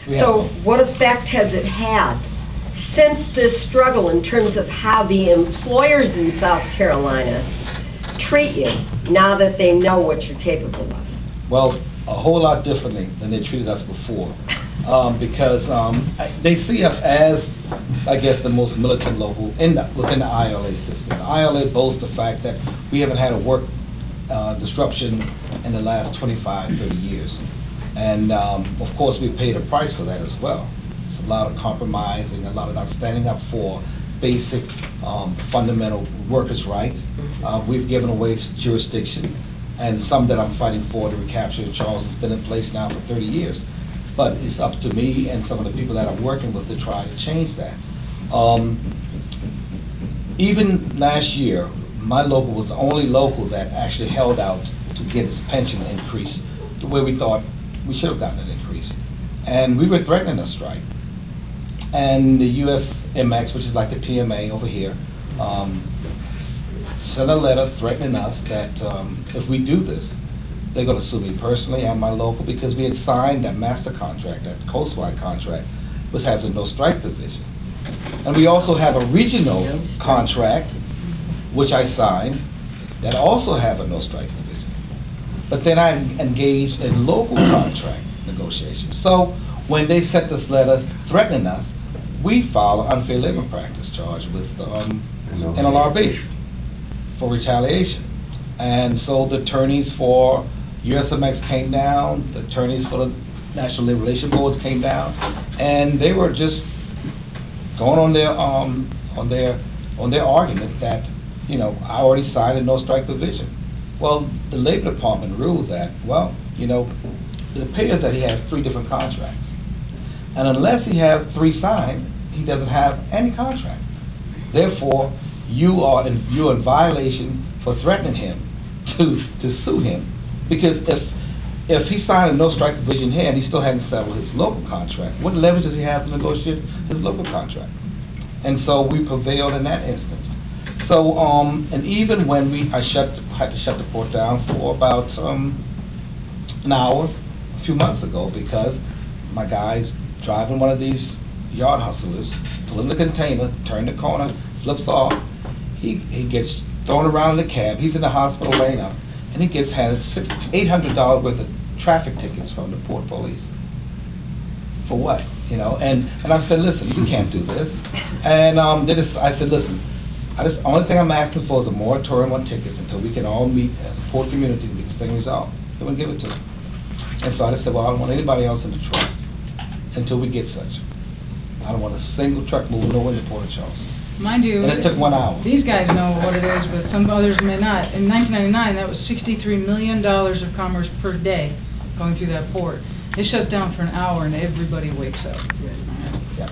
So what effect has it had since this struggle in terms of how the employers in South Carolina treat you now that they know what you're capable of? Well, a whole lot differently than they treated us before. Because they see us as, I guess, the most militant local within the ILA system. The ILA boasts the fact that we haven't had a work disruption in the last 25, 30 years. And, of course, we paid a price for that as well. It's a lot of compromising, a lot of not standing up for basic, fundamental workers' rights. We've given away jurisdiction, and some that I'm fighting for to recapture in Charleston has been in place now for 30 years. But it's up to me and some of the people that I'm working with to try to change that. Even last year, my local was the only local that actually held out to get its pension increase the way we thought we should have gotten an increase. And we were threatening a strike. And the USMX, which is like the PMA over here, sent a letter threatening us that if we do this, they're going to sue me personally and my local, because we had signed that master contract, that coastwide contract, which has a no strike provision. And we also have a regional contract, which I signed, that also have a no strike provision. But then I engaged in local contract negotiations. So when they sent this letter threatening us, we filed an unfair labor practice charge with NLRB for retaliation. And so the attorneys for USMX came down, the attorneys for the National Labor Relations Boards came down, and they were just going on their argument that, you know, I already signed a no strike provision. Well, the Labor Department ruled that, well, you know, it appears that he has 3 different contracts, and unless he has 3 signed, he doesn't have any contract. Therefore, you are in violation for threatening him to sue him. Because if he signed a no strike provision here and he still hadn't settled his local contract, what leverage does he have to negotiate his local contract? And so we prevailed in that instance. So and even when I had to shut the port down for about an hour a few months ago, because my guy's driving one of these yard hustlers, pulling the container, turn the corner, flips off, he gets thrown around in the cab. He's in the hospital laying up. And he gets handed $800 worth of traffic tickets from the port police. For what? You know, and I said, listen, you can't do this. And I said, listen, the only thing I'm asking for is a moratorium on tickets until we can all meet as a port community and get this thing resolved. They wouldn't give it to him. And so I just said, well, I don't want anybody else in the truck until we get such. I don't want a single truck moving nowhere in the Port of Charleston. Mind you, and it took 1 hour. These guys know what it is, but some others may not. In 1999, that was $63 million of commerce per day going through that port. It shuts down for an hour and everybody wakes up. Yeah.